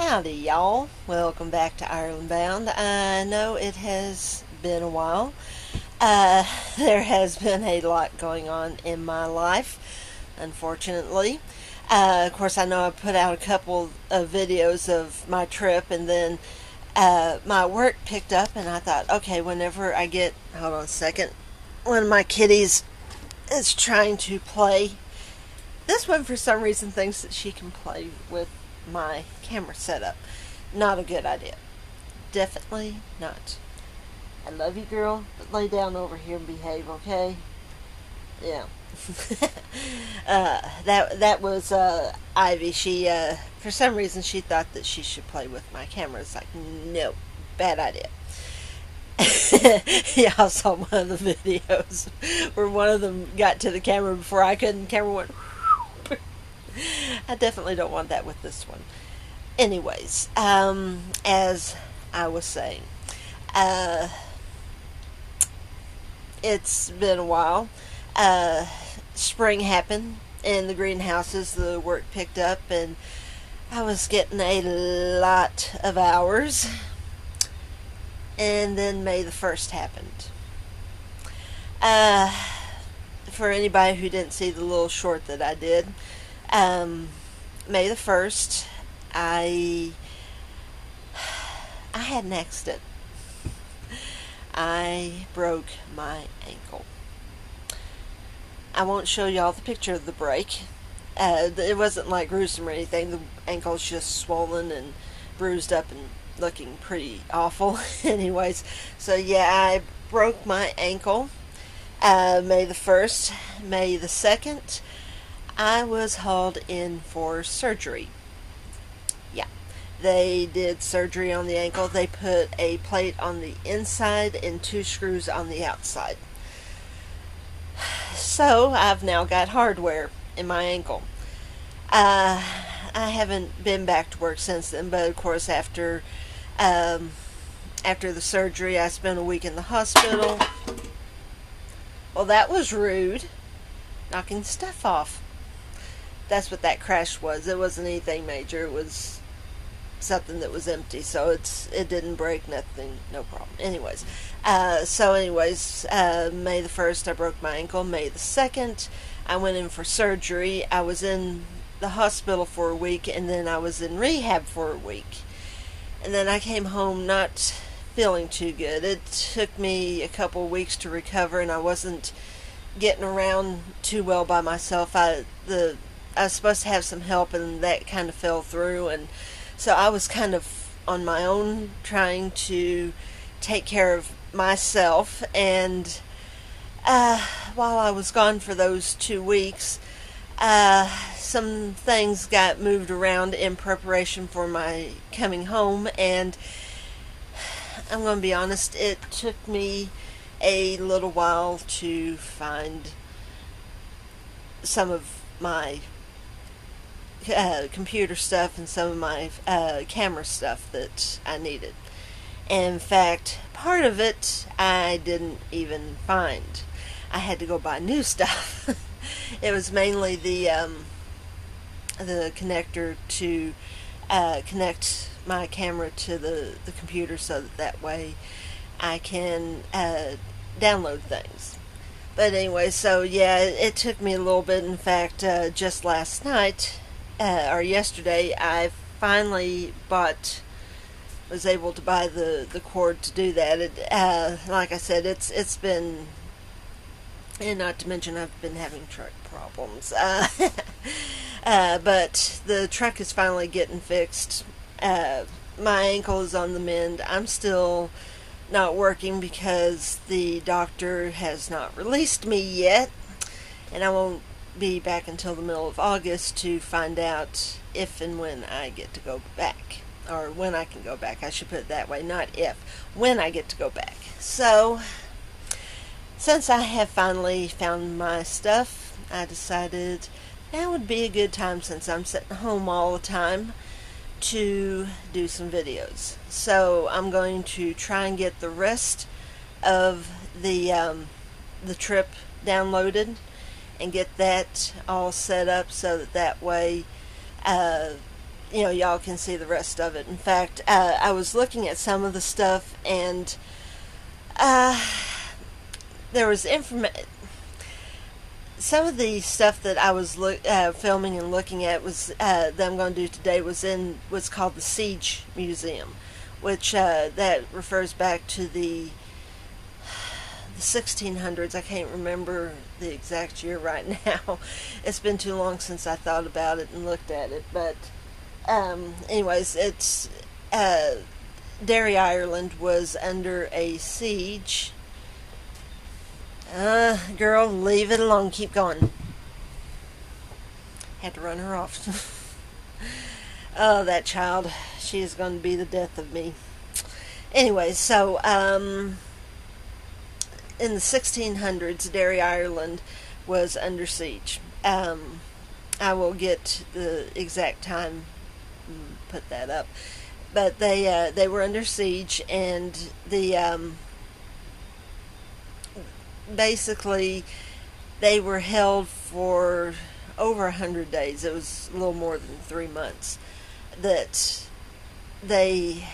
Howdy, y'all. Welcome back to Ireland Bound. I know it has been a while. Uh, there has been a lot going on in my life, unfortunately. Of course, I know I put out a couple of videos of my trip, and then my work picked up, and I thought, okay, whenever I get, hold on a second, one of my kitties is trying to play. This one, for some reason, thinks that she can play with my camera setup. Not a good idea. Definitely not. I love you, girl, but lay down over here and behave, okay? Yeah. That was Ivy. She for some reason she thought that she should play with my camera. It's like, no, bad idea. Y'all saw one of the videos where one of them got to the camera before I could, and the camera went. I definitely don't want that with this one. Anyways, as I was saying, it's been a while. Spring happened in the greenhouses. The work picked up, and I was getting a lot of hours. And then May the 1st happened. For anybody who didn't see the little short that I did, May the 1st, I had an accident. I broke my ankle. I won't show y'all the picture of the break. It wasn't like gruesome or anything. The ankle's just swollen and bruised up and looking pretty awful. Anyways, so yeah, I broke my ankle May the 1st. May the 2nd, I was hauled in for surgery. Yeah, they did surgery on the ankle. They put a plate on the inside and 2 screws on the outside. So I've now got hardware in my ankle. I haven't been back to work since then, but of course after the surgery I spent a week in the hospital. Well, that was rude. Knocking stuff off. That's what that crash was. It wasn't anything major. It was something that was empty, so it didn't break, nothing, no problem. Anyways, May the 1st I broke my ankle. May the 2nd I went in for surgery. I was in the hospital for a week, and then I was in rehab for a week. And then I came home not feeling too good. It took me a couple weeks to recover, and I wasn't getting around too well by myself. I was supposed to have some help, and that kind of fell through, and so I was kind of on my own trying to take care of myself. And while I was gone for those 2 weeks, some things got moved around in preparation for my coming home, and I'm going to be honest, it took me a little while to find some of my computer stuff and some of my camera stuff that I needed. In fact, part of it I didn't even find. I had to go buy new stuff. It was mainly the connector to connect my camera to the computer, so that way I can download things. But anyway, so yeah, it took me a little bit. In fact, just last night or yesterday, I finally was able to buy the cord to do that. Like I said, it's been, and not to mention I've been having truck problems. But the truck is finally getting fixed. My ankle is on the mend. I'm still not working because the doctor has not released me yet, and I won't be back until the middle of August to find out if and when I get to go back, or when I can go back. I should put it that way, not if, when I get to go back. So since I have finally found my stuff, I decided now would be a good time, since I'm sitting home all the time, to do some videos. So I'm going to try and get the rest of the trip downloaded and get that all set up, so that way y'all can see the rest of it. In fact, I was looking at some of the stuff, and uh, there was information. Some of the stuff that I was filming and looking at was that I'm going to do today was in what's called the Siege Museum, which that refers back to the 1600s. I can't remember the exact year right now. It's been too long since I thought about it and looked at it. But anyways, it's Derry, Ireland was under a siege. Girl, leave it alone. Keep going. Had to run her off. Oh, that child. She is going to be the death of me. Anyway, so in the 1600s, Derry, Ireland was under siege. I will get the exact time and put that up. But they were under siege, and the basically they were held for over 100 days. It was a little more than 3 months that they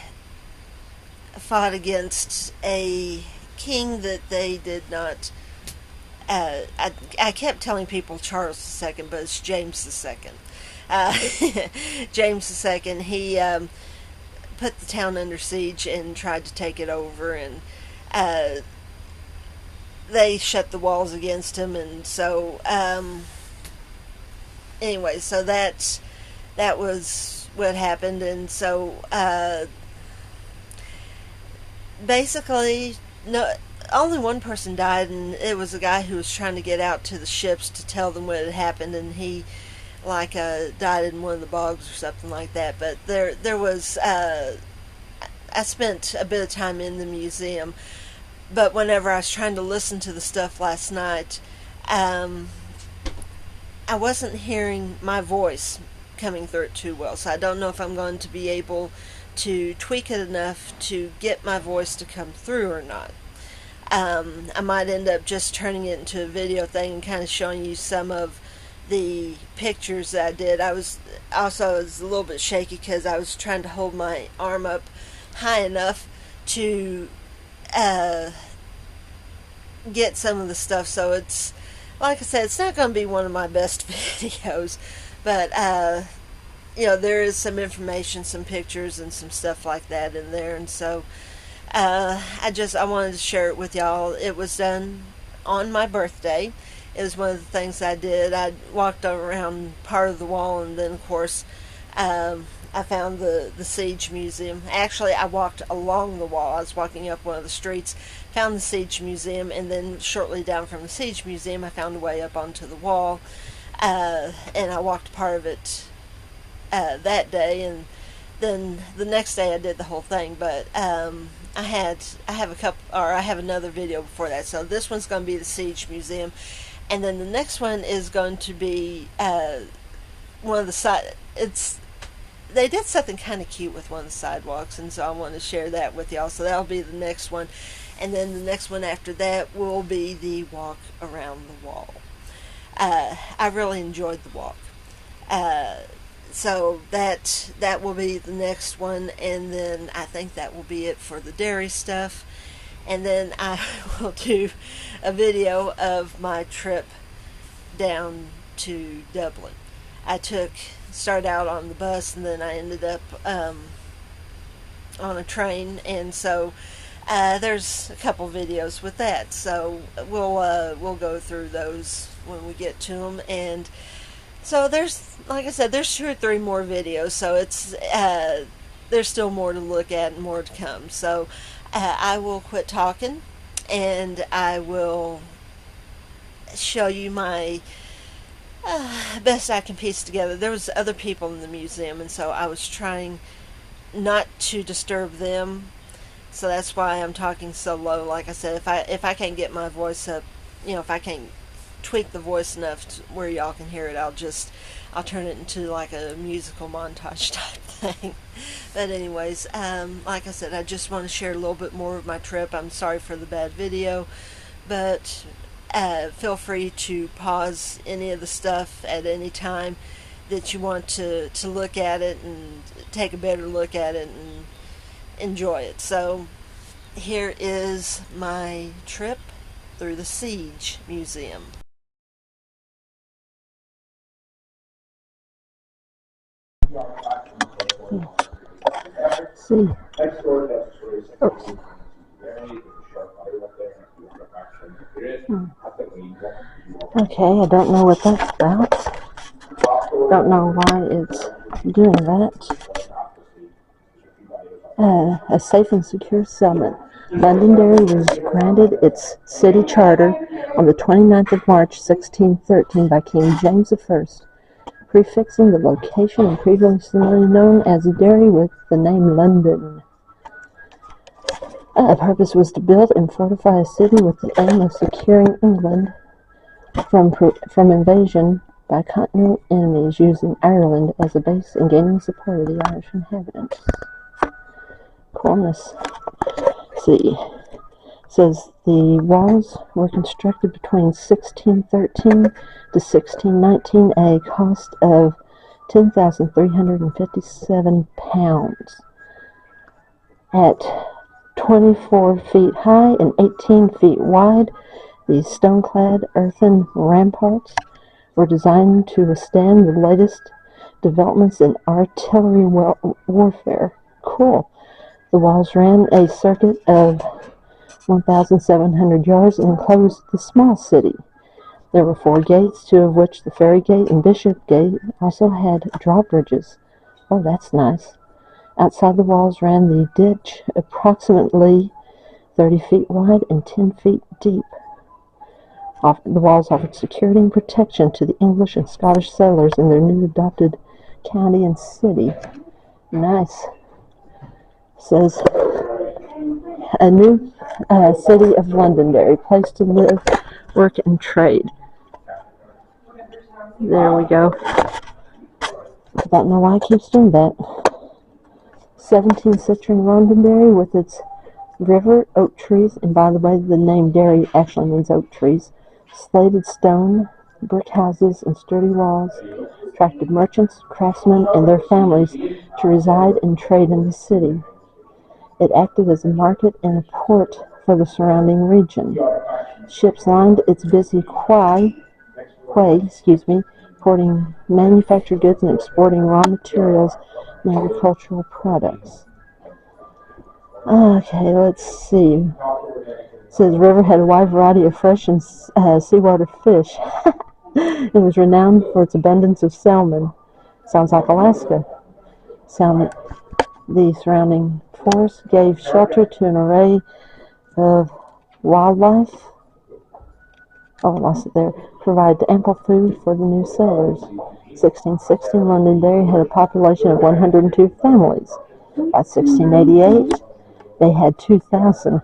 fought against a king that they did not. I kept telling people Charles II, but it's James II. James II. He put the town under siege and tried to take it over, and they shut the walls against him, and so anyway, so that was what happened, and so basically, no, only one person died, and it was a guy who was trying to get out to the ships to tell them what had happened, and he died in one of the bogs or something like that. But there was I spent a bit of time in the museum, but whenever I was trying to listen to the stuff last night, I wasn't hearing my voice coming through it too well, so I don't know if I'm going to be able to tweak it enough to get my voice to come through or not. I might end up just turning it into a video thing and kind of showing you some of the pictures that I did. I was a little bit shaky because I was trying to hold my arm up high enough to get some of the stuff, so it's, like I said, it's not going to be one of my best videos, but there is some information, some pictures, and some stuff like that in there, and so I wanted to share it with y'all. It was done on my birthday. It was one of the things I did. I walked around part of the wall, and then, of course, I found the Siege Museum. Actually, I walked along the wall. I was walking up one of the streets, found the Siege Museum, and then shortly down from the Siege Museum, I found a way up onto the wall, and I walked part of it that day, and then the next day I did the whole thing. But I have another video before that. So this one's going to be the Siege Museum, and then the next one is going to be one of the side. They did something kind of cute with one of the sidewalks, and so I want to share that with y'all. So that'll be the next one, and then the next one after that will be the walk around the wall. I really enjoyed the walk. So that will be the next one, and then I think that will be it for the Derry stuff. And then I will do a video of my trip down to Dublin. Started out on the bus, and then I ended up on a train, and so there's a couple videos with that. So we'll go through those when we get to them, and so there's, like I said, there's 2 or 3 more videos. So it's there's still more to look at and more to come. So I will quit talking, and I will show you my best I can piece together. There was other people in the museum, and so I was trying not to disturb them. So that's why I'm talking so low. Like I said, if I can't get my voice up, if I can't tweak the voice enough to where y'all can hear it, I'll turn it into like a musical montage type thing. But anyways, like I said, I just want to share a little bit more of my trip. I'm sorry for the bad video, but feel free to pause any of the stuff at any time that you want to look at it and take a better look at it and enjoy it. So here is my trip through the Siege Museum. See. Okay, I don't know what that's about. Don't know why it's doing that. A safe and secure settlement. Londonderry was granted its city charter on the 29th of March 1613 by King James I, prefixing the location and previously known as Derry with the name London. The purpose was to build and fortify a city with the aim of securing England from invasion by continental enemies, using Ireland as a base and gaining support of the Irish inhabitants. Coolness. See. Says the walls were constructed between 1613 to 1619 at a cost of £10,357. At 24 feet high and 18 feet wide, these stone-clad earthen ramparts were designed to withstand the latest developments in artillery warfare. Cool. The walls ran a circuit of 1,700 yards and enclosed the small city. There were 4 gates, 2 of which, the Ferry Gate and Bishop Gate, also had drawbridges. Oh, that's nice. Outside the walls ran the ditch, approximately 30 feet wide and 10 feet deep. The walls offered security and protection to the English and Scottish settlers in their new adopted county and city. Nice. Says a new city of Londonderry, place to live, work, and trade. There we go. Don't know why it keeps doing that. 17th century Londonderry with its river, oak trees, and by the way, the name Derry actually means oak trees, slated stone, brick houses, and sturdy walls attracted merchants, craftsmen, and their families to reside and trade in the city. It acted as a market and a port for the surrounding region. Ships lined its busy quay, porting manufactured goods and exporting raw materials and agricultural products. Okay, let's see. It says river had a wide variety of fresh and seawater fish. It was renowned for its abundance of salmon. Sounds like Alaska. Salmon. The surrounding forest gave shelter to an array of wildlife. Oh, I lost it there. Provided ample food for the new settlers. 1660, Londonderry had a population of 102 families. By 1688, they had 2,000.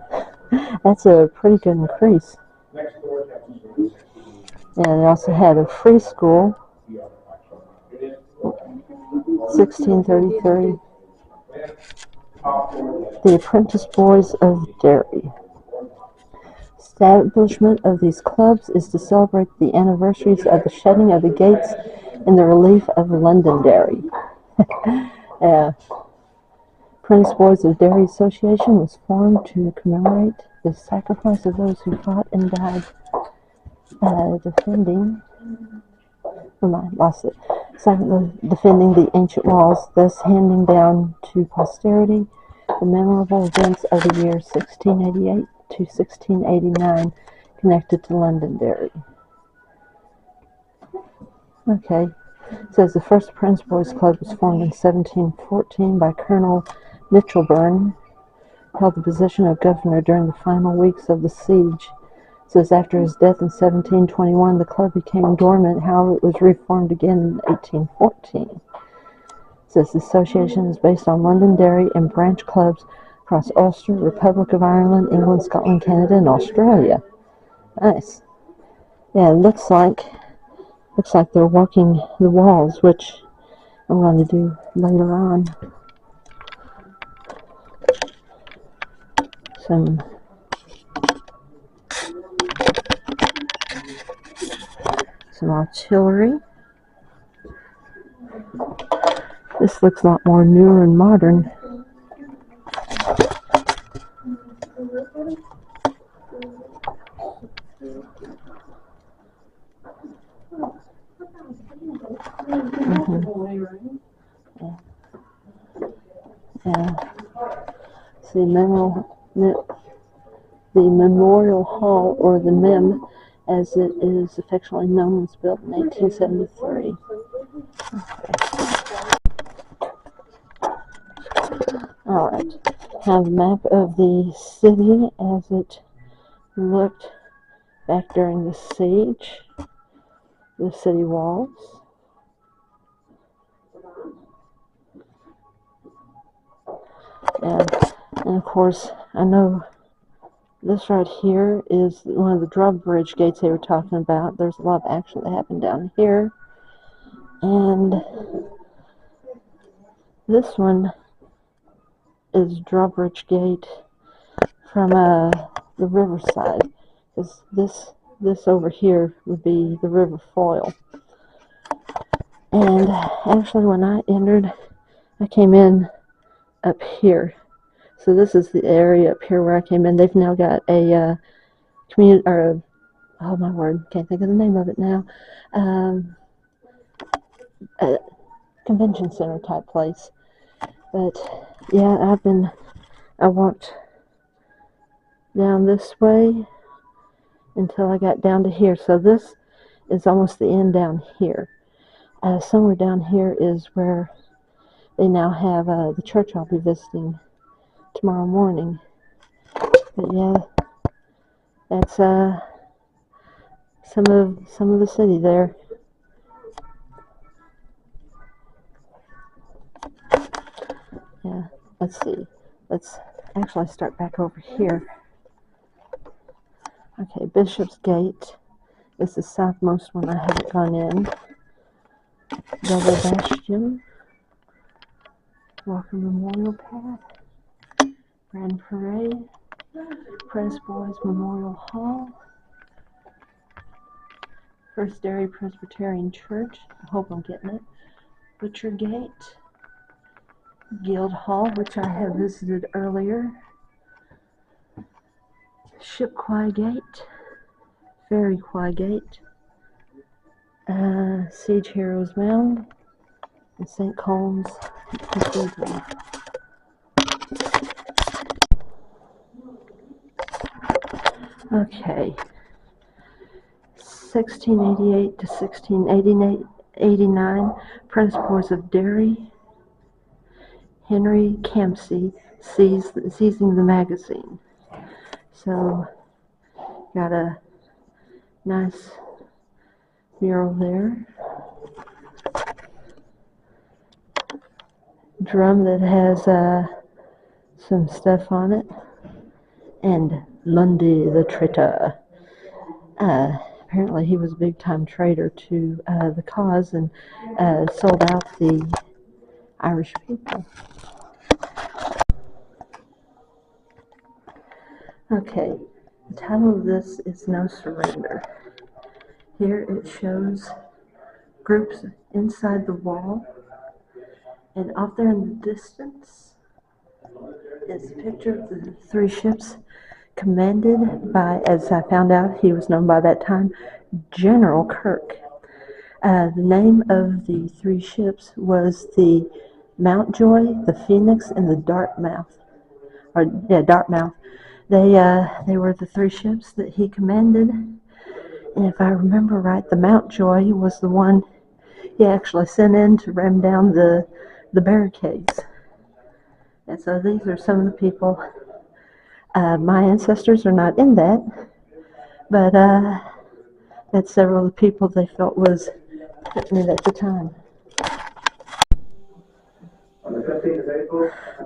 That's a pretty good increase. And they also had a free school. 1633. The Apprentice Boys of Derry. Establishment of these clubs is to celebrate the anniversaries of the shutting of the gates and the relief of Londonderry. Apprentice Boys of Derry Association was formed to commemorate the sacrifice of those who fought and died defending the ancient walls, thus handing down to posterity the memorable events of the year 1688 to 1689 connected to Londonderry. Okay, it says the first Apprentice Boys Club was formed in 1714 by Colonel Mitchelburn, held the position of governor during the final weeks of the siege. It says after his death in 1721, the club became dormant. However, it was reformed again in 1814. It says the association is based on Londonderry and branch clubs across Ulster, Republic of Ireland, England, Scotland, Canada, and Australia. Nice. Yeah, it looks like they're walking the walls, which I'm going to do later on. Some artillery. This looks a lot more newer and modern. Yeah. See, the Memorial Hall, or the MEM, as it is affectionately known, was built in 1873. Alright, have a map of the city as it looked back during the siege, the city walls. And of course, I know this right here is one of the drawbridge gates they were talking about. There's a lot of action that happened down here. And this one is drawbridge gate from the riverside. Because this over here would be the river Foyle. And actually, when I entered, I came in up here. So this is the area up here where I came in. They've now got a community, or oh my word, can't think of the name of it now. A convention center type place. But yeah, I walked down this way until I got down to here. So this is almost the end down here. Somewhere down here is where they now have the church I'll be visiting tomorrow morning. But yeah, that's some of the city there. Yeah, let's see. Let's actually start back over here. Okay, Bishop's Gate is the southmost one I haven't gone in. Double Bastion, Walker Memorial Path, Grand Parade, Press Boys Memorial Hall, First Derry Presbyterian Church, I hope I'm getting it, Butcher Gate, Guild Hall, which I have visited earlier, Shipquay Gate, Ferry Quay Gate, Siege Heroes Mound, and St. Colum's Cathedral. Okay, 1688 to 1689, Press Boys of Derry, Henry Campsie seizing the magazine. So, got a nice mural there. Drum that has some stuff on it. And Lundy the traitor. Apparently he was a big-time traitor to the cause and sold out the Irish people. Okay, the title of this is No Surrender. Here it shows groups inside the wall, and off there in the distance is a picture of the three ships commanded by, as I found out, he was known by that time, General Kirk. The name of the three ships was the Mountjoy, the Phoenix, and the Dartmouth. Dartmouth. They were the three ships that he commanded. And if I remember right, the Mountjoy was the one he actually sent in to ram down the barricades. And so these are some of the people. My ancestors are not in that, but that's several of the people they felt was pertinent at the time.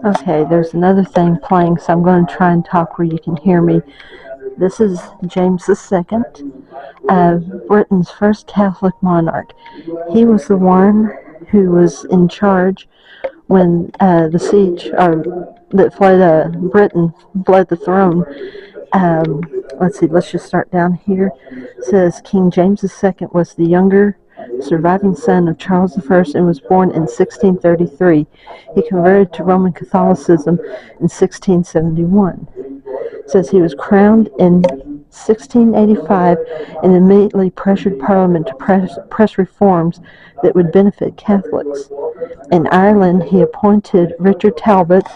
Okay, there's another thing playing, so I'm going to try and talk where you can hear me. This is James II, Britain's first Catholic monarch. He was the one who was in charge when the siege, that fled Britain, fled the throne. Let's see, let's just start down here. It says King James II was the younger surviving son of Charles I, and was born in 1633. He converted to Roman Catholicism in 1671. It says he was crowned in 1685 and immediately pressured Parliament to press reforms that would benefit Catholics. In Ireland, he appointed Richard Talbot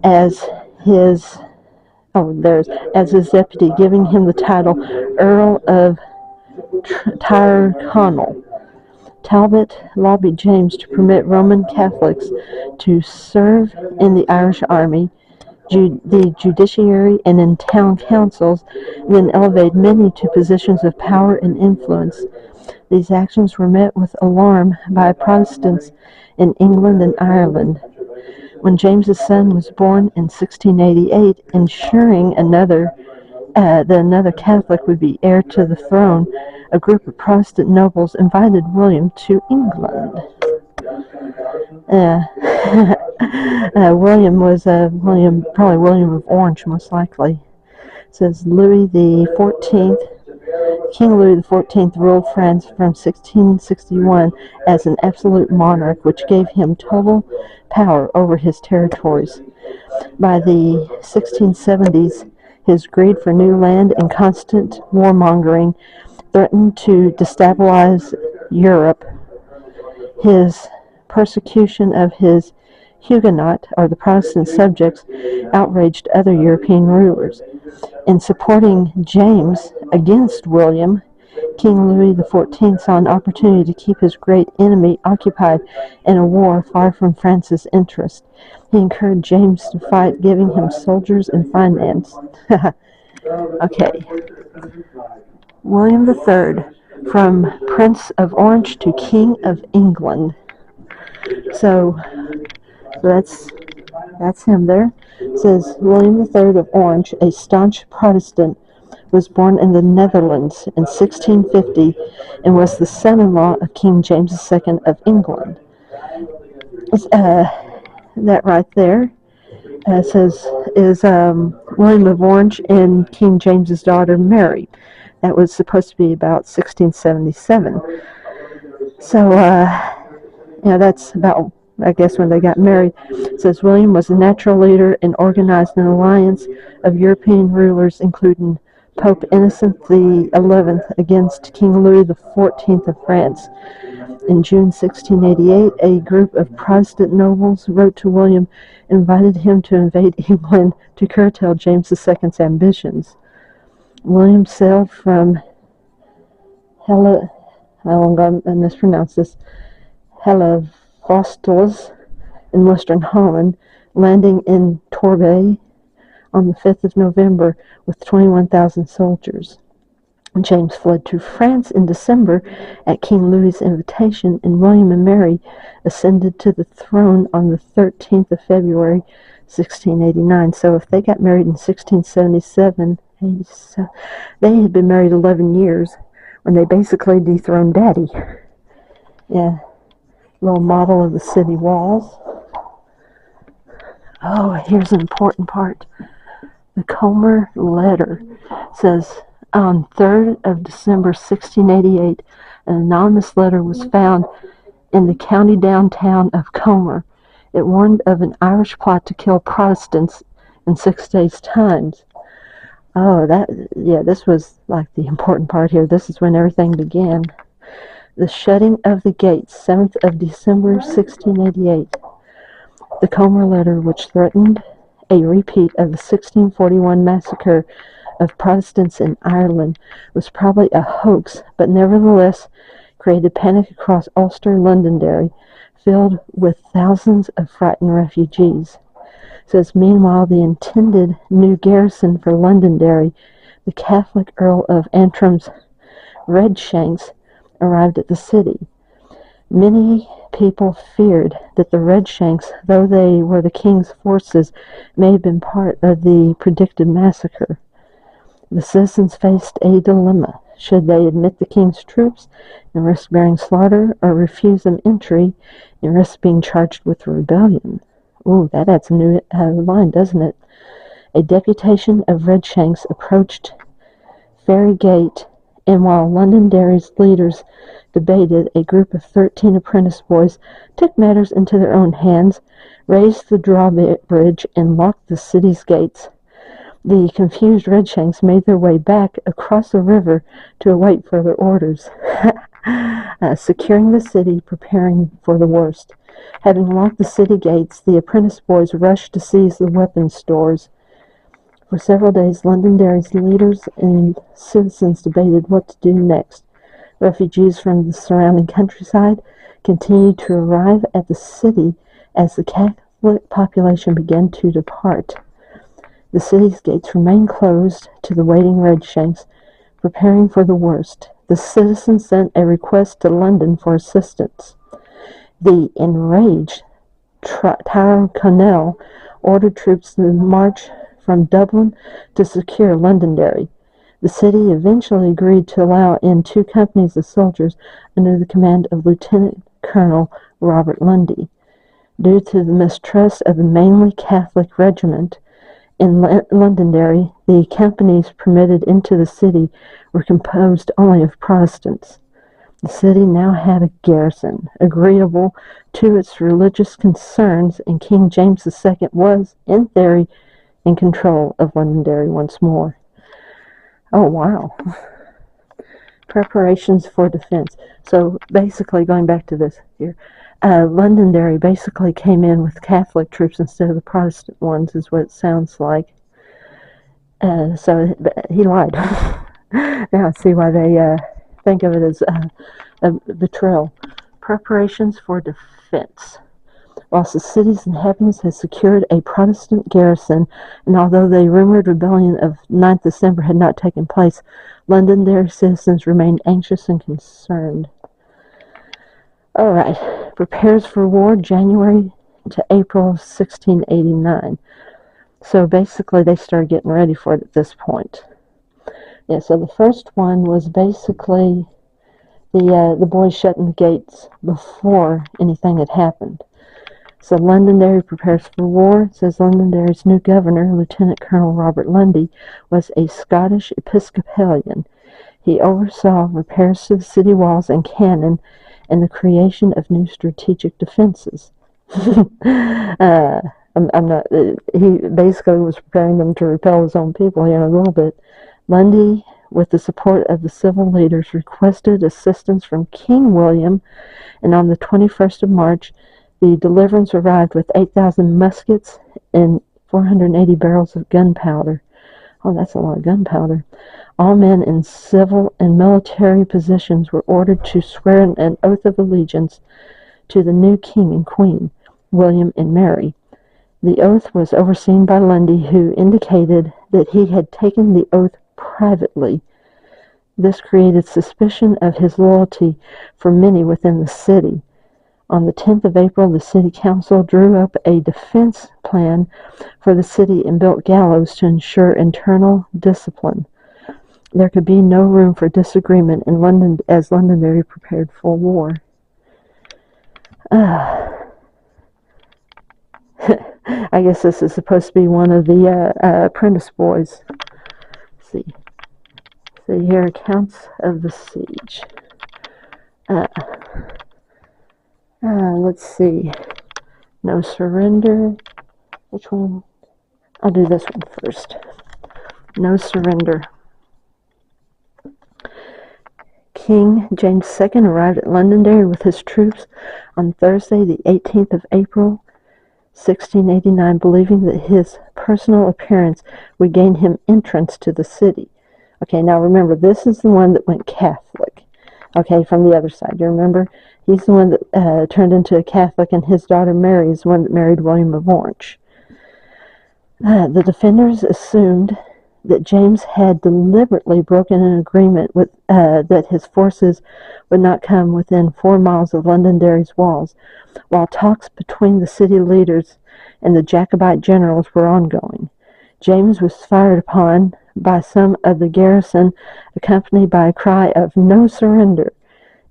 as his as his deputy, giving him the title Earl of Tyrconnell. Talbot lobbied James to permit Roman Catholics to serve in the Irish army, the judiciary, and in town councils, and then elevated many to positions of power and influence. These actions were met with alarm by Protestants in England and Ireland. When James's son was born in 1688, ensuring that another Catholic would be heir to the throne, a group of Protestant nobles invited William to England. William was probably William of Orange, most likely. It says King Louis XIV ruled France from 1661 as an absolute monarch, which gave him total power over his territories. By the 1670s, his greed for new land and constant warmongering threatened to destabilize Europe. His persecution of his Huguenot, or the Protestant subjects, outraged other European rulers. In supporting James against William, King Louis XIV saw an opportunity to keep his great enemy occupied in a war far from France's interest. He encouraged James to fight, giving him soldiers and finance. Okay. William III, from Prince of Orange to King of England. So that's him there. It says William III of Orange, a staunch Protestant, was born in the Netherlands in 1650 and was the son-in-law of King James II of England. That right there says is William of Orange and King James's daughter Mary. That was supposed to be about 1677. So that's about, I guess, when they got married. It says William was a natural leader and organized an alliance of European rulers, including Pope Innocent XI against King Louis XIV of France. In June 1688, a group of Protestant nobles wrote to William and invited him to invade England to curtail James II's ambitions. William sailed from I'm going to mispronounce this, Hellevoetsluis in western Holland, landing in Torbay on the 5th of November with 21,000 soldiers. James fled to France in December at King Louis's invitation, and William and Mary ascended to the throne on the 13th of February, 1689. So if they got married in 1677, they had been married 11 years when they basically dethroned Daddy. Yeah, little model of the city walls. Oh, here's an important part. The Comer letter says, on 3rd of December 1688, an anonymous letter was found in the county downtown of Comer. It warned of an Irish plot to kill Protestants in 6 days' time. Oh, this was like the important part here. This is when everything began. The shutting of the gates, 7th of December 1688. The Comer letter, which threatened a repeat of the 1641 massacre of Protestants in Ireland, was probably a hoax, but nevertheless created panic across Ulster Londonderry, filled with thousands of frightened refugees. It says, meanwhile, the intended new garrison for Londonderry, the Catholic Earl of Antrim's Redshanks, arrived at the city. Many people feared that the Redshanks, though they were the king's forces, may have been part of the predicted massacre. The citizens faced a dilemma. Should they admit the king's troops and risk bearing slaughter, or refuse them entry and risk being charged with rebellion? Ooh, that adds a new line, doesn't it? A deputation of Redshanks approached Ferry Gate And while Londonderry's leaders debated, a group of 13 apprentice boys took matters into their own hands, raised the drawbridge, and locked the city's gates. The confused Redshanks made their way back across the river to await further orders, securing the city, preparing for the worst. Having locked the city gates, the apprentice boys rushed to seize the weapons stores. For several days, Londonderry's leaders and citizens debated what to do next. Refugees from the surrounding countryside continued to arrive at the city as the Catholic population began to depart. The city's gates remained closed to the waiting Redshanks, preparing for the worst. The citizens sent a request to London for assistance. The enraged Tyrconnell ordered troops to march from Dublin to secure Londonderry. The city eventually agreed to allow in 2 companies of soldiers under the command of Lieutenant Colonel Robert Lundy. Due to the mistrust of the mainly Catholic regiment in Londonderry, the companies permitted into the city were composed only of Protestants. The city now had a garrison, agreeable to its religious concerns, and King James II was, in theory, in control of Londonderry once more. Oh, wow. Preparations for defense. So basically, going back to this here, Londonderry basically came in with Catholic troops instead of the Protestant ones, is what it sounds like. So he lied. Now I see why they think of it as a betrayal. Preparations for defense. Whilst the city's inhabitants had secured a Protestant garrison, and although the rumored rebellion of 9th December had not taken place, Londonderry citizens remained anxious and concerned. All right, prepares for war, January to April 1689. So basically, they started getting ready for it at this point. Yeah, so the first one was basically the boys shutting the gates before anything had happened. So Londonderry prepares for war. It says Londonderry's new governor, Lieutenant Colonel Robert Lundy, was a Scottish Episcopalian. He oversaw repairs to the city walls and cannon and the creation of new strategic defenses. I'm not. He basically was preparing them to repel his own people here in a little bit. Lundy, with the support of the civil leaders, requested assistance from King William, and on the 21st of March, the Deliverance arrived with 8,000 muskets and 480 barrels of gunpowder. Oh, that's a lot of gunpowder. All men in civil and military positions were ordered to swear an oath of allegiance to the new king and queen, William and Mary. The oath was overseen by Lundy, who indicated that he had taken the oath privately. This created suspicion of his loyalty for many within the city. On the 10th of April, the city council drew up a defense plan for the city and built gallows to ensure internal discipline. There could be no room for disagreement in London as Londonderry prepared for war. I guess this is supposed to be one of the apprentice boys. Let's see. So here, accounts of the siege. Let's see. No surrender. Which one? I'll do this one first. No surrender. King James II arrived at Londonderry with his troops on Thursday, the 18th of April, 1689, believing that his personal appearance would gain him entrance to the city. Okay, now remember, this is the one that went Catholic. Okay, from the other side. You remember? He's the one that turned into a Catholic, and his daughter Mary is the one that married William of Orange. The defenders assumed that James had deliberately broken an agreement with that his forces would not come within 4 miles of Londonderry's walls, while talks between the city leaders and the Jacobite generals were ongoing. James was fired upon by some of the garrison, accompanied by a cry of "No surrender."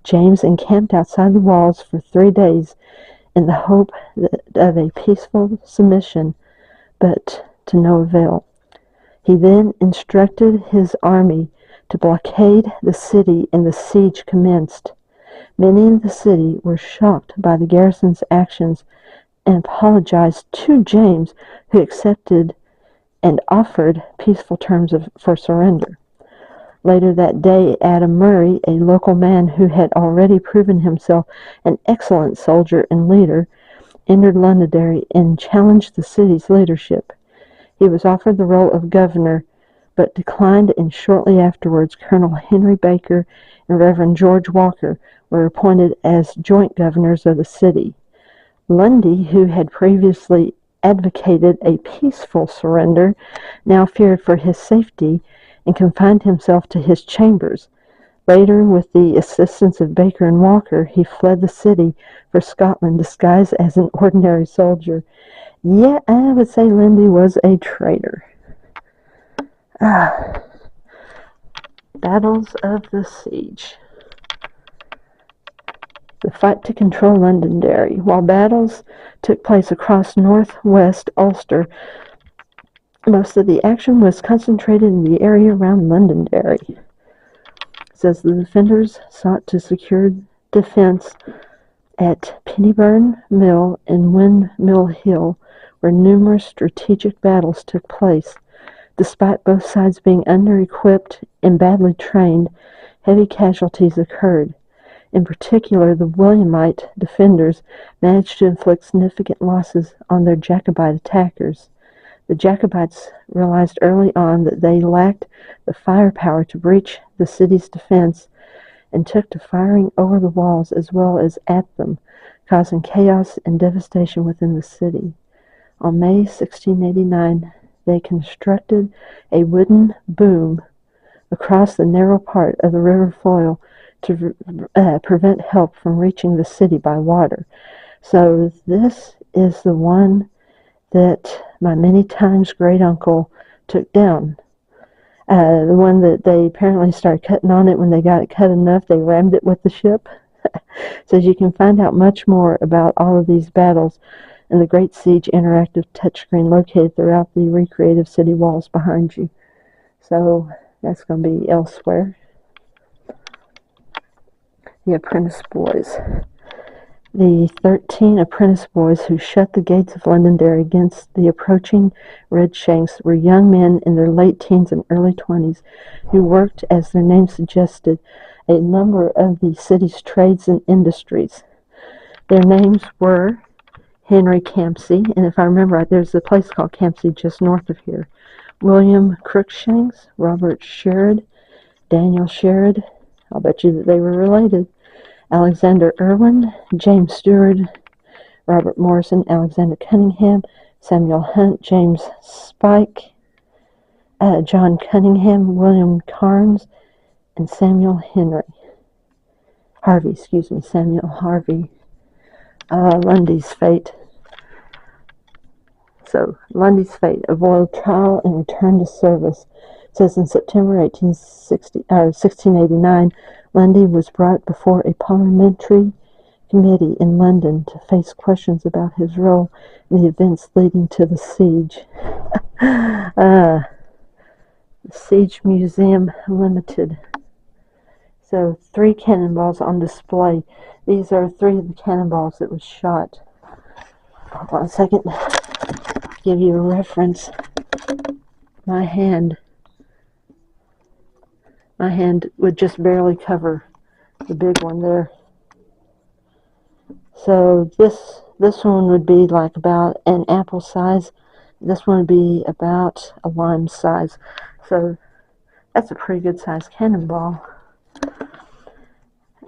James encamped outside the walls for 3 days in the hope of a peaceful submission, but to no avail. He then instructed his army to blockade the city, and the siege commenced. Many in the city were shocked by the garrison's actions and apologized to James, who accepted and offered peaceful terms for surrender. Later that day, Adam Murray, a local man who had already proven himself an excellent soldier and leader, entered Londonderry and challenged the city's leadership. He was offered the role of governor, but declined, and shortly afterwards Colonel Henry Baker and Reverend George Walker were appointed as joint governors of the city. Lundy, who had previously advocated a peaceful surrender, now feared for his safety and confined himself to his chambers. Later, with the assistance of Baker and Walker, he fled the city for Scotland disguised as an ordinary soldier. Yeah, I would say Lundy was a traitor. Battles of the siege. The fight to control Londonderry. While battles took place across northwest Ulster, most of the action was concentrated in the area around Londonderry. It says the defenders sought to secure defense at Pennyburn Mill and Windmill Hill, where numerous strategic battles took place. Despite both sides being under-equipped and badly trained, heavy casualties occurred. In particular, the Williamite defenders managed to inflict significant losses on their Jacobite attackers. The Jacobites realized early on that they lacked the firepower to breach the city's defense and took to firing over the walls as well as at them, causing chaos and devastation within the city. On May 1689, they constructed a wooden boom across the narrow part of the River Foyle to prevent help from reaching the city by water. So this is the one that my many times great uncle took down. The one that they apparently started cutting on it when they got it cut enough, they rammed it with the ship. So you can find out much more about all of these battles in the Great Siege interactive touchscreen located throughout the recreative city walls behind you. So that's going to be elsewhere. The Apprentice Boys. The 13 apprentice boys who shut the gates of Londonderry against the approaching Redshanks were young men in their late teens and early 20s who worked, as their name suggested, a number of the city's trades and industries. Their names were Henry Campsie, and if I remember right, there's a place called Campsie just north of here, William Crookshanks, Robert Sherrod, Daniel Sherrod, I'll bet you that they were related, Alexander Irwin, James Stewart, Robert Morrison, Alexander Cunningham, Samuel Hunt, James Spike, John Cunningham, William Carnes, and Samuel Harvey. Lundy's fate. So, Lundy's fate, avoid trial and return to service. It says in September 1689, Lundy was brought before a parliamentary committee in London to face questions about his role in the events leading to the siege. The Siege Museum Limited. So 3 cannonballs on display. These are 3 of the cannonballs that was shot. Hold on a second. Give you a reference. My hand would just barely cover the big one there. So this one would be like about an apple size. This one would be about a lime size. So that's a pretty good size cannonball.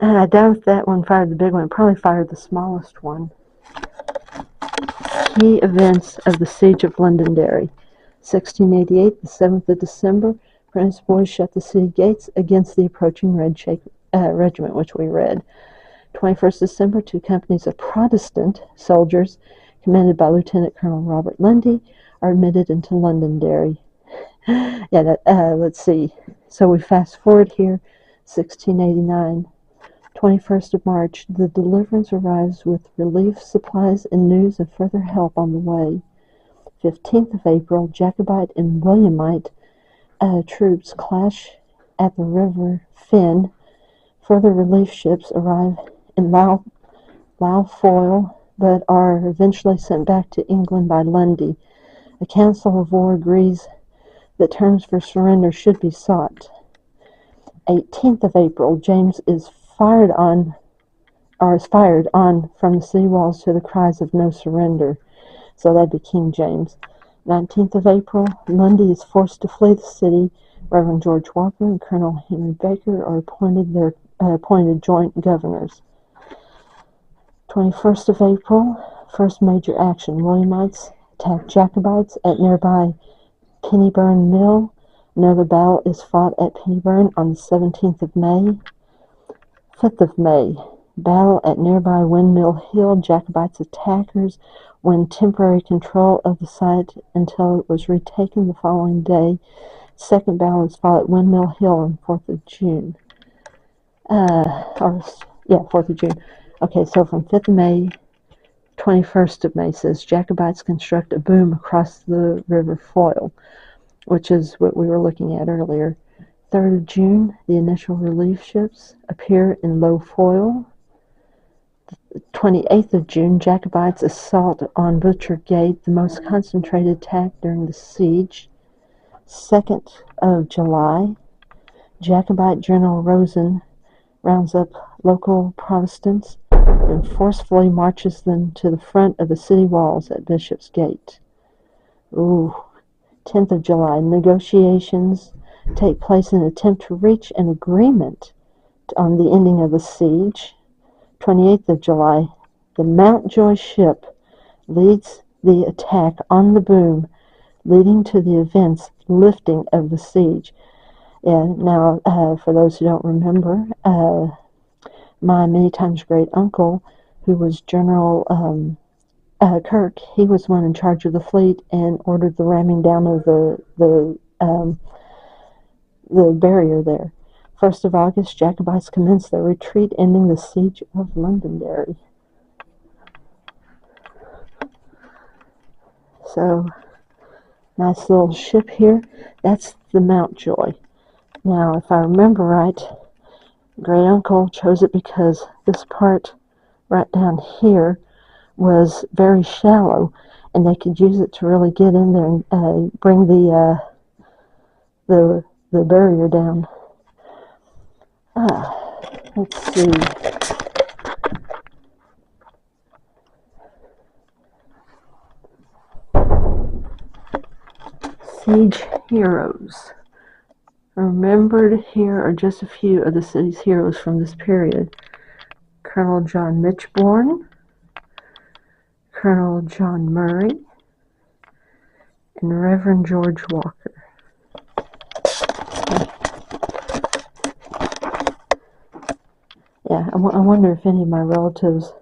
And I doubt if that one fired the big one. It probably fired the smallest one. Key events of the Siege of Londonderry. 1688, the 7th of December, apprentice boys shut the city gates against the approaching regiment, which we read. 21st December, 2 companies of Protestant soldiers, commanded by Lieutenant Colonel Robert Lundy, are admitted into Londonderry. Let's see. So we fast forward here, 1689. 21st of March, the Deliverance arrives with relief supplies and news of further help on the way. 15th of April, Jacobite and Williamite troops clash at the River Finn. Further relief ships arrive in Lough-Foyle, but are eventually sent back to England by Lundy. A council of war agrees that terms for surrender should be sought. 18th of April, James is fired on from the city walls to the cries of no surrender. So that'd be King James. 19th of April, Lundy is forced to flee the city. Reverend George Walker and Colonel Henry Baker are appointed joint governors. 21st of April, first major action. Williamites attack Jacobites at nearby Pennyburn Mill. Another battle is fought at Pennyburn on the 17th of May. 5th of May, battle at nearby Windmill Hill. Jacobites attackers win temporary control of the site until it was retaken the following day. Second battle is fought at Windmill Hill on 4th of June. 4th of June. Okay, so from 5th of May, 21st of May says Jacobites construct a boom across the River Foyle, which is what we were looking at earlier. 3rd of June, the initial relief ships appear in Low Foyle. 28th of June, Jacobites assault on Butcher Gate, the most concentrated attack during the siege. 2nd of July, Jacobite General Rosen rounds up local Protestants and forcefully marches them to the front of the city walls at Bishop's Gate. 10th of July, negotiations take place in an attempt to reach an agreement on the ending of the siege. 28th of July, the Mountjoy ship leads the attack on the boom, leading to the event's lifting of the siege. Now, for those who don't remember, my many times great uncle, who was General Kirk, he was one in charge of the fleet and ordered the ramming down of the barrier there. 1st of August, Jacobites commenced their retreat, ending the siege of Londonderry. So, nice little ship here. That's the Mountjoy. Now, if I remember right, great uncle chose it because this part right down here was very shallow, and they could use it to really get in there and bring the barrier down. Let's see. Siege heroes. Remembered here are just a few of the city's heroes from this period. Colonel John Mitchborne, Colonel John Murray, and Reverend George Walker. Yeah, I wonder if any of my relatives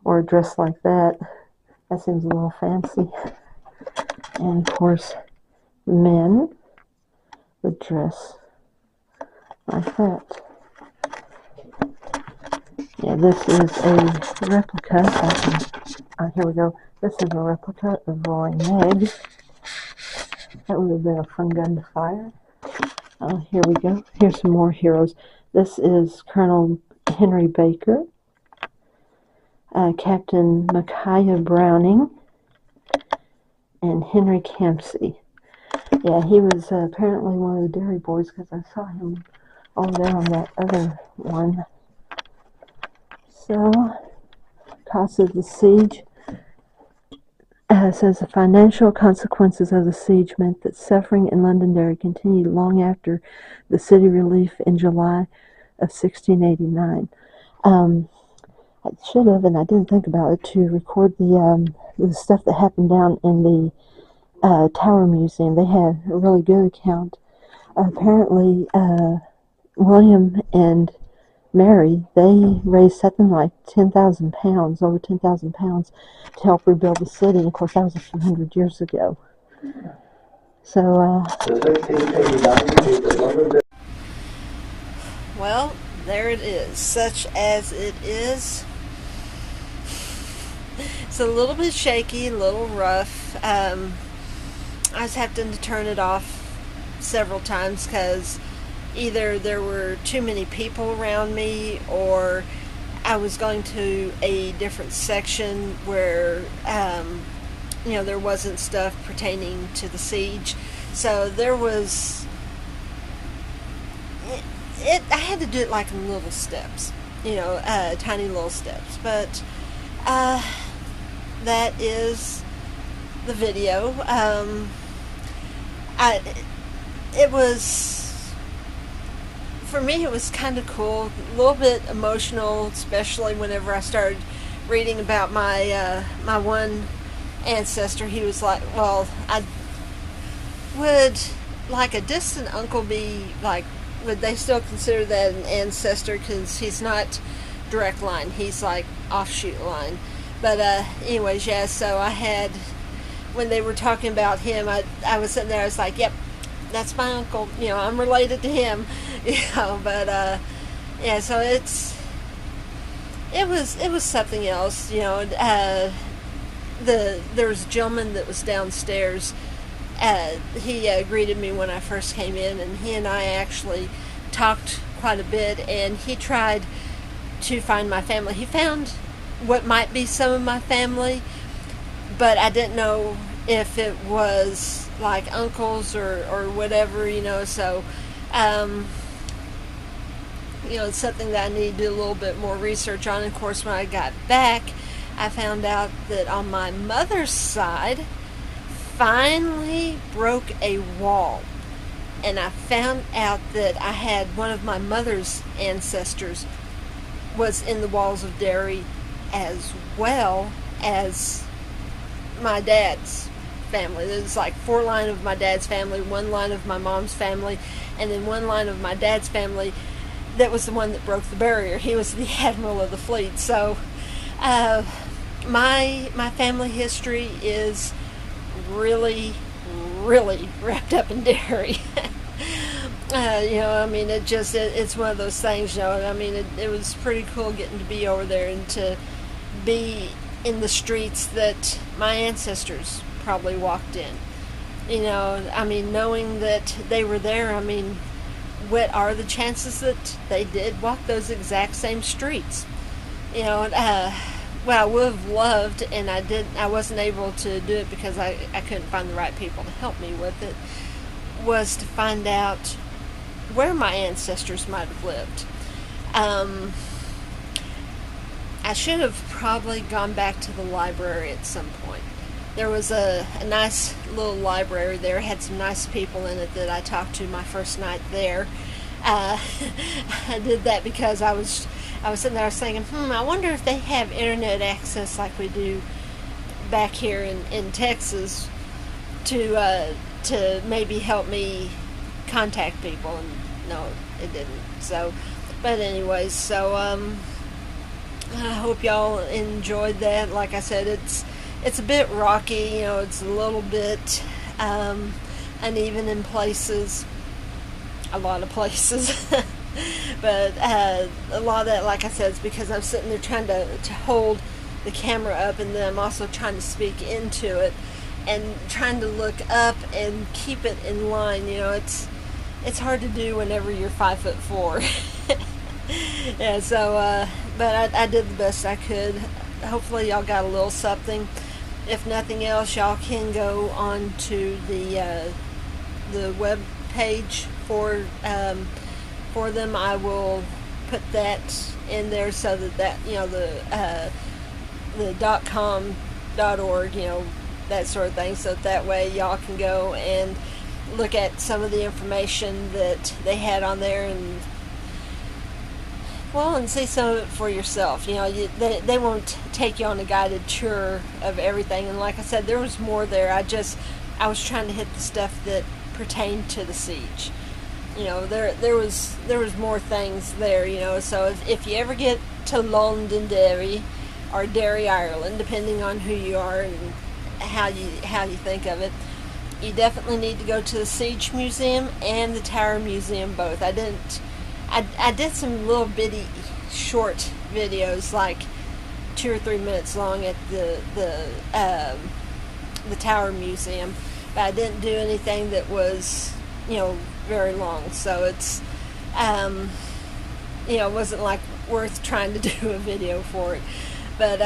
were dressed like that. That seems a little fancy. And of course, men would dress like that. Yeah, this is a replica. Here we go. This is a replica of Roy Meg. That would have been a fun gun to fire. Here we go. Here's some more heroes. This is Colonel Henry Baker, Captain Micaiah Browning, and Henry Campsey. Yeah, he was apparently one of the Derry boys because I saw him over there on that other one. So, cost of the siege. Says the financial consequences of the siege meant that suffering in Londonderry continued long after the city relief in July of 1689. I should have, and I didn't think about it, to record the stuff that happened down in the Tower Museum. They had a really good account. Apparently, William and Mary, they raised something like £10,000, over £10,000, to help rebuild the city. And of course, that was a few hundred years ago. So, well, there it is. Such as it is. It's a little bit shaky, a little rough. I was having to turn it off several times because either there were too many people around me, or I was going to a different section where there wasn't stuff pertaining to the siege. So there was I had to do it like in little steps, tiny little steps. But that is the video. It was, for me, it was kind of cool, a little bit emotional, especially whenever I started reading about my my one ancestor. He was like, well, I would, like, a distant uncle be like, would they still consider that an ancestor? Because he's not direct line, he's like offshoot line. But anyways, yeah, so I had, when they were talking about him, I was sitting there, I was like, yep, that's my uncle, I'm related to him. But yeah, so it was something else. There was a gentleman that was downstairs. He greeted me when I first came in, and he and I actually talked quite a bit, and he tried to find my family. He found what might be some of my family, but I didn't know if it was like uncles or whatever, so it's something that I need to do a little bit more research on. Of course, when I got back, I found out that on my mother's side finally broke a wall, and I found out that I had one of my mother's ancestors was in the walls of Derry, as well as my dad's family. There's like 4 lines of my dad's family, 1 line of my mom's family, and then 1 line of my dad's family that was the one that broke the barrier. He was the admiral of the fleet. So my family history is really, really wrapped up in Derry. It's one of those things, it was pretty cool getting to be over there and to be in the streets that my ancestors probably walked in. Knowing that they were there, what are the chances that they did walk those exact same streets? What I would have loved, and I wasn't able to do it because I couldn't find the right people to help me with it, was to find out where my ancestors might have lived. I should have probably gone back to the library at some point. There was a nice little library there. It had some nice people in it that I talked to my first night there. I did that because I was sitting there, I was thinking, I wonder if they have internet access like we do back here in Texas to maybe help me contact people. And no, it didn't. So, but anyways, so I hope y'all enjoyed that. Like I said, it's a bit rocky, it's a little bit uneven in places, a lot of places. But a lot of that, like I said, is because I'm sitting there trying to hold the camera up, and then I'm also trying to speak into it and trying to look up and keep it in line. It's hard to do whenever you're 5'4". Yeah, so but I did the best I could. Hopefully y'all got a little something. If nothing else, y'all can go on to the web page for them. I will put that in there so that the .com, .org, that sort of thing, so that way y'all can go and look at some of the information that they had on there and see some of it for yourself. They won't take you on a guided tour of everything. And like I said, there was more there. I was trying to hit the stuff that pertained to the siege. There was more things there. So if you ever get to Londonderry or Derry, Ireland, depending on who you are and how you think of it, you definitely need to go to the Siege Museum and the Tower Museum both. I did some little bitty short videos, like 2 or 3 minutes long, at the Tower Museum, but I didn't do anything that was very long. So It wasn't like worth trying to do a video for it. But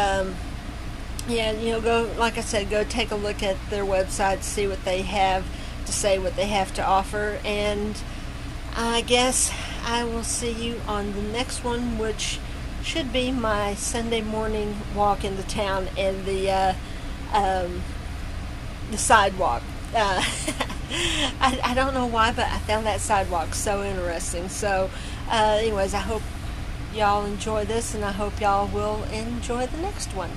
yeah, go, like I said, go take a look at their website, see what they have to say, what they have to offer, and I guess I will see you on the next one, which should be my Sunday morning walk into town and the sidewalk. I don't know why, but I found that sidewalk so interesting. So, anyways, I hope y'all enjoy this, and I hope y'all will enjoy the next one.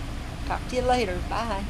Talk to you later. Bye.